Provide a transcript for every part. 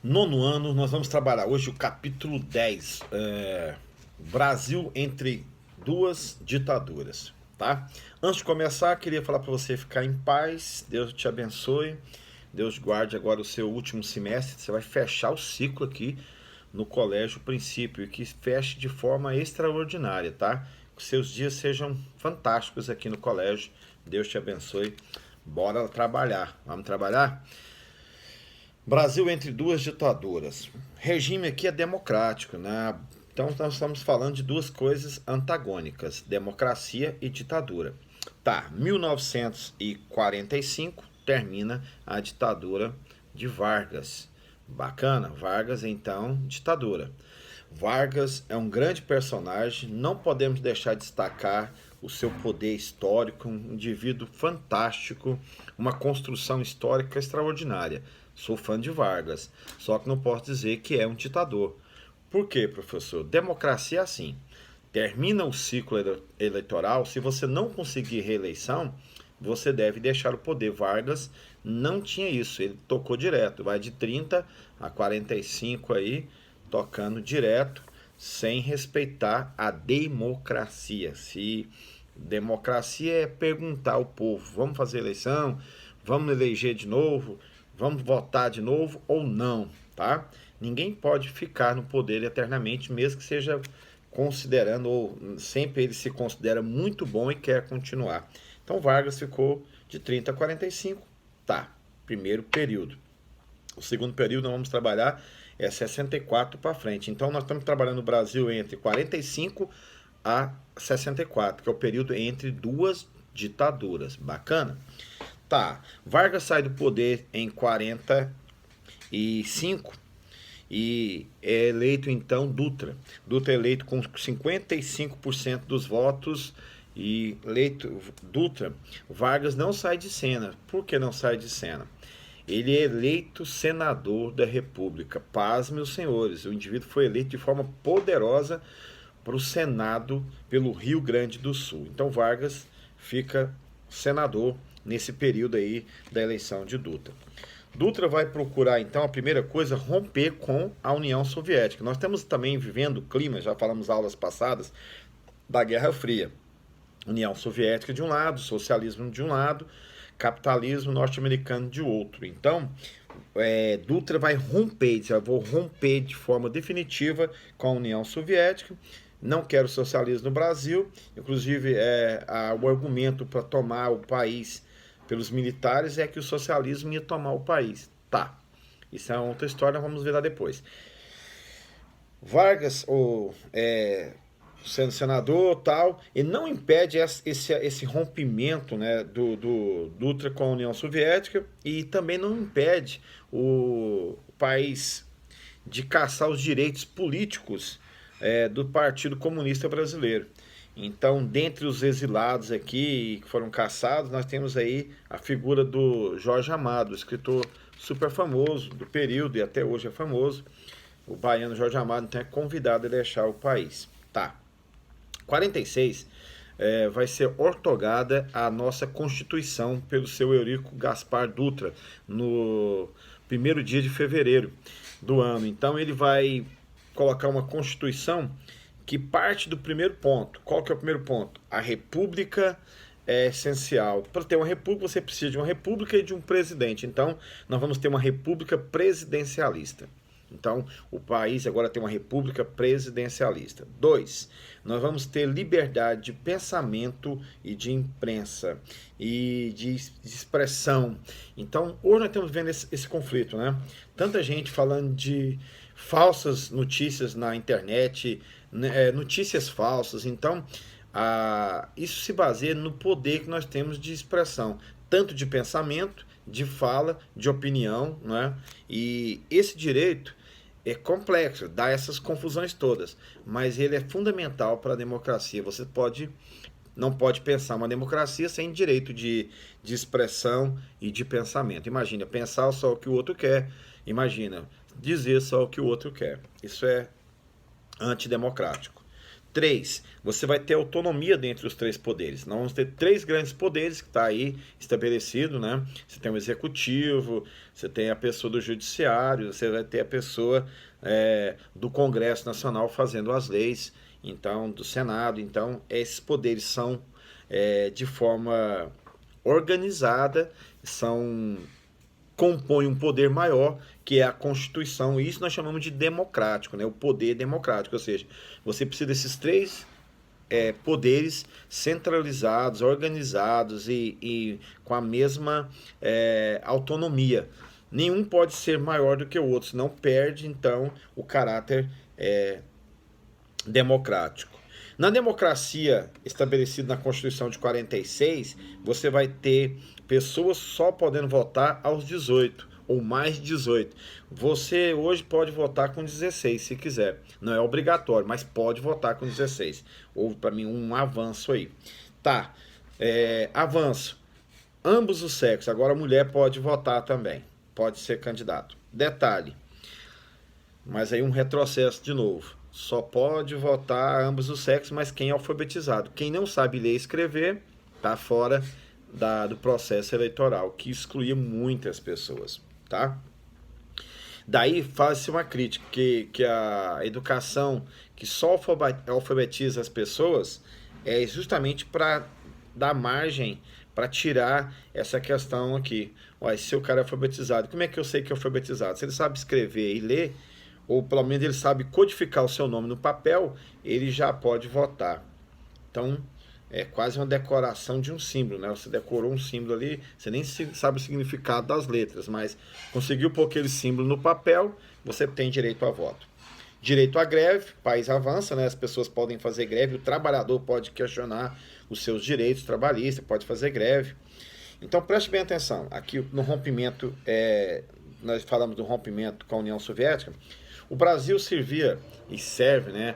Nono ano, nós vamos trabalhar hoje o capítulo 10, Brasil entre duas ditaduras, tá? Antes de começar, queria falar para você ficar em paz, Deus te abençoe, Deus guarde agora o seu último semestre, você vai fechar o ciclo aqui no Colégio Princípio, e que feche de forma extraordinária, tá? Que seus dias sejam fantásticos aqui no colégio, Deus te abençoe, bora trabalhar, vamos trabalhar? Brasil entre duas ditaduras. Regime aqui é democrático, né? Então nós estamos falando de duas coisas antagônicas, democracia e ditadura. Tá, 1945 termina a ditadura de Vargas. Bacana, Vargas então, ditadura. Vargas é um grande personagem, não podemos deixar de destacar o seu poder histórico, um indivíduo fantástico, uma construção histórica extraordinária. Sou fã de Vargas, só que não posso dizer que é um ditador. Por quê, professor? Democracia é assim. Termina o ciclo eleitoral, se você não conseguir reeleição, você deve deixar o poder. Vargas não tinha isso, ele tocou direto, vai de 30 a 45 aí, tocando direto, sem respeitar a democracia. Se democracia é perguntar ao povo, vamos fazer eleição, vamos eleger de novo, vamos votar de novo ou não, tá? Ninguém pode ficar no poder eternamente, mesmo que seja considerando, ou sempre ele se considera muito bom e quer continuar. Então Vargas ficou de 30 a 45, tá, primeiro período. O segundo período nós vamos trabalhar é 64 para frente. Então nós estamos trabalhando no Brasil entre 45 a 64, que é o período entre duas ditaduras. Bacana? Tá, Vargas sai do poder em 45 e é eleito então Dutra. Dutra é eleito com 55% dos votos e eleito Dutra. Vargas não sai de cena. Por que não sai de cena? Ele é eleito senador da República. Pasme os senhores, o indivíduo foi eleito de forma poderosa para o Senado pelo Rio Grande do Sul. Então Vargas fica senador nesse período aí da eleição de Dutra. Dutra vai procurar, então, a primeira coisa, romper com a União Soviética. Nós estamos também vivendo o clima, já falamos aulas passadas, da Guerra Fria. União Soviética de um lado, socialismo de um lado, capitalismo norte-americano de outro. Então, Dutra vai romper, diz, eu vou romper de forma definitiva com a União Soviética, não quero socialismo no Brasil, inclusive o argumento para tomar o país pelos militares é que o socialismo ia tomar o país. Tá, isso é outra história, vamos ver lá depois. Vargas, sendo senador tal, ele não impede esse rompimento, né, do Dutra com a União Soviética e também não impede o país de caçar os direitos políticos do Partido Comunista Brasileiro. Então, dentre os exilados aqui que foram caçados, nós temos aí a figura do Jorge Amado, escritor super famoso do período e até hoje é famoso. O baiano Jorge Amado então é convidado a deixar o país. Tá. 46 vai ser ortogada a nossa Constituição pelo seu Eurico Gaspar Dutra no primeiro dia de fevereiro do ano. Então ele vai colocar uma Constituição que parte do primeiro ponto. Qual que é o primeiro ponto? A república é essencial. Para ter uma república, você precisa de uma república e de um presidente. Então, nós vamos ter uma república presidencialista. Então, o país agora tem uma república presidencialista. 2, nós vamos ter liberdade de pensamento e de imprensa e de expressão. Então, hoje nós estamos vendo esse conflito, né? Tanta gente falando de falsas notícias na internet, notícias falsas. Então, isso se baseia no poder que nós temos de expressão, tanto de pensamento, de fala, de opinião, né? E esse direito é complexo, dá essas confusões todas, mas ele é fundamental para a democracia. Você não pode pensar uma democracia sem direito de expressão e de pensamento. Imagina, pensar só o que o outro quer, imagina, dizer só o que o outro quer. Isso é antidemocrático. Três, você vai ter autonomia dentre os três poderes. Nós vamos ter três grandes poderes que está aí estabelecido, né? Você tem o executivo, você tem a pessoa do judiciário, você vai ter a pessoa do Congresso Nacional fazendo as leis, então do Senado. Então esses poderes são de forma organizada, compõem um poder maior, que é a Constituição, e isso nós chamamos de democrático, né? O poder democrático, ou seja, você precisa desses três poderes centralizados, organizados e com a mesma autonomia. Nenhum pode ser maior do que o outro, senão perde, então, o caráter democrático. Na democracia estabelecida na Constituição de 46, você vai ter pessoas só podendo votar aos 18 ou mais de 18. Você hoje pode votar com 16 se quiser. Não é obrigatório, mas pode votar com 16. Houve para mim um avanço aí. Tá, avanço. Ambos os sexos. Agora a mulher pode votar também. Pode ser candidato. Detalhe. Mas aí um retrocesso de novo. Só pode votar ambos os sexos, mas quem é alfabetizado. Quem não sabe ler e escrever está fora do processo eleitoral, que excluía muitas pessoas, tá? Daí faz-se uma crítica que a educação que só alfabetiza as pessoas é justamente para dar margem, para tirar essa questão aqui. Olha, se o cara é alfabetizado, como é que eu sei que é alfabetizado? Se ele sabe escrever e ler, ou pelo menos ele sabe codificar o seu nome no papel, ele já pode votar. Então, é quase uma decoração de um símbolo, né? Você decorou um símbolo ali, você nem sabe o significado das letras, mas conseguiu pôr aquele símbolo no papel, você tem direito a voto. Direito à greve, o país avança, né? As pessoas podem fazer greve, o trabalhador pode questionar os seus direitos trabalhistas, pode fazer greve. Então, preste bem atenção, aqui no rompimento, nós falamos do rompimento com a União Soviética. O Brasil servia e serve, né,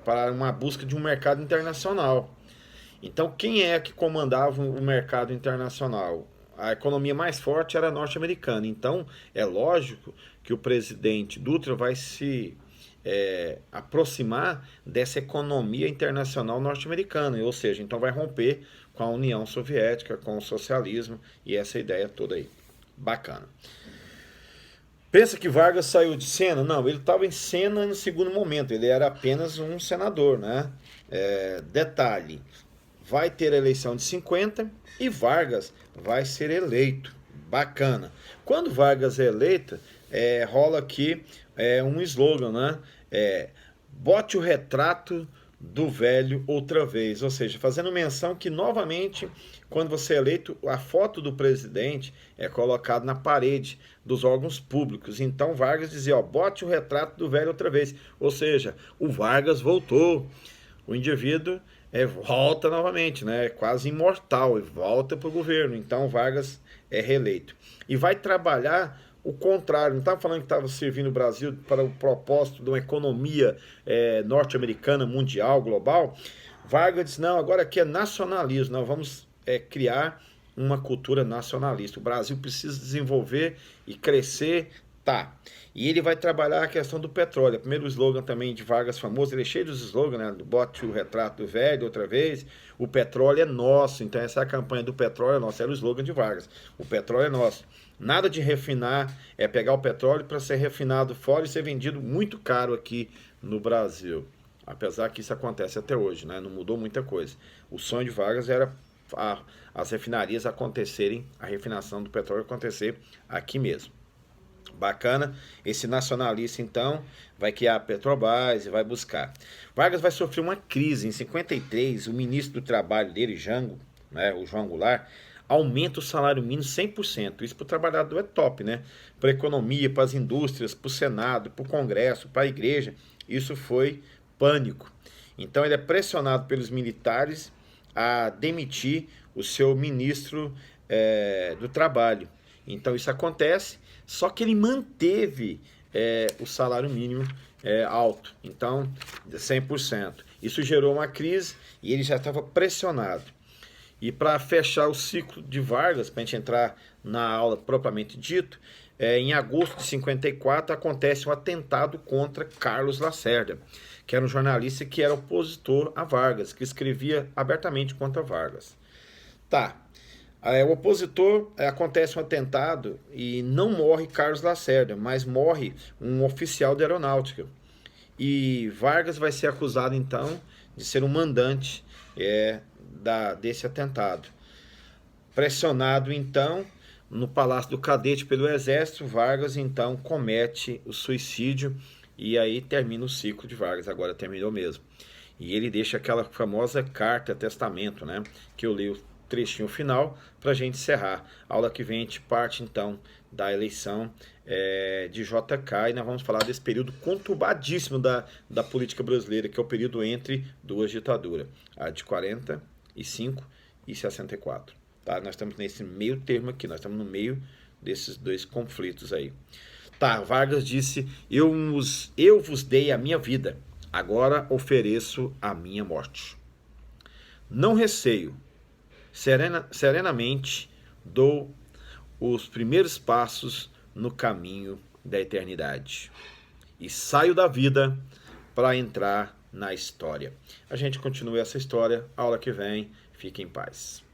para uma busca de um mercado internacional. Então, quem é que comandava o mercado internacional? A economia mais forte era a norte-americana. Então, é lógico que o presidente Dutra vai se aproximar dessa economia internacional norte-americana, ou seja, então vai romper com a União Soviética, com o socialismo e essa ideia toda aí. Bacana. Pensa que Vargas saiu de cena? Não, ele estava em cena no segundo momento, ele era apenas um senador, né? Detalhe, vai ter a eleição de 50 e Vargas vai ser eleito. Bacana. Quando Vargas é eleito, rola aqui um slogan, né? Bote o retrato do velho outra vez, ou seja, fazendo menção que novamente, quando você é eleito, a foto do presidente é colocada na parede dos órgãos públicos. Então Vargas dizia, bote o retrato do velho outra vez, ou seja, o Vargas voltou, o indivíduo volta novamente, né? É quase imortal, e volta para o governo. Então Vargas é reeleito e vai trabalhar o contrário, não estava falando que estava servindo o Brasil para o propósito de uma economia norte-americana, mundial, global. Vargas disse, não, agora aqui é nacionalismo, nós vamos criar uma cultura nacionalista. O Brasil precisa desenvolver e crescer, tá. E ele vai trabalhar a questão do petróleo. O primeiro slogan também de Vargas famoso, ele é cheio dos slogans, né? Bote o retrato do velho outra vez, o petróleo é nosso. Então essa é a campanha do petróleo é nosso, era o slogan de Vargas, o petróleo é nosso. Nada de refinar, pegar o petróleo para ser refinado fora e ser vendido muito caro aqui no Brasil. Apesar que isso acontece até hoje, né? Não mudou muita coisa. O sonho de Vargas era as refinarias acontecerem, a refinação do petróleo acontecer aqui mesmo. Bacana, esse nacionalista então vai criar a Petrobras e vai buscar. Vargas vai sofrer uma crise em 53, o ministro do trabalho dele, Jango, né, o João Goulart, aumenta o salário mínimo 100%. Isso para o trabalhador é top, né? Para a economia, para as indústrias, para o Senado, para o Congresso, para a igreja, isso foi pânico. Então ele é pressionado pelos militares a demitir o seu ministro do trabalho. Então isso acontece, só que ele manteve o salário mínimo alto, então 100%. Isso gerou uma crise e ele já estava pressionado. E para fechar o ciclo de Vargas, para a gente entrar na aula propriamente dito, em agosto de 54, acontece um atentado contra Carlos Lacerda, que era um jornalista que era opositor a Vargas, que escrevia abertamente contra Vargas. Tá. O opositor, acontece um atentado e não morre Carlos Lacerda, mas morre um oficial da aeronáutica. E Vargas vai ser acusado, então, de ser um mandante desse atentado. Pressionado, então, no Palácio do Cadete pelo Exército, Vargas, então, comete o suicídio e aí termina o ciclo de Vargas, agora terminou mesmo. E ele deixa aquela famosa carta testamento, né? Que eu leio o trechinho final para a gente encerrar. Aula que vem a gente parte, então, da eleição de JK e nós vamos falar desse período conturbadíssimo da política brasileira, que é o período entre duas ditaduras, a de 45 e 64. Tá? Nós estamos nesse meio termo aqui, nós estamos no meio desses dois conflitos aí. Tá, Vargas disse, eu vos dei a minha vida, agora ofereço a minha morte. Não receio, serenamente dou os primeiros passos no caminho da eternidade. E saio da vida para entrar na história. A gente continua essa história, aula que vem, fique em paz.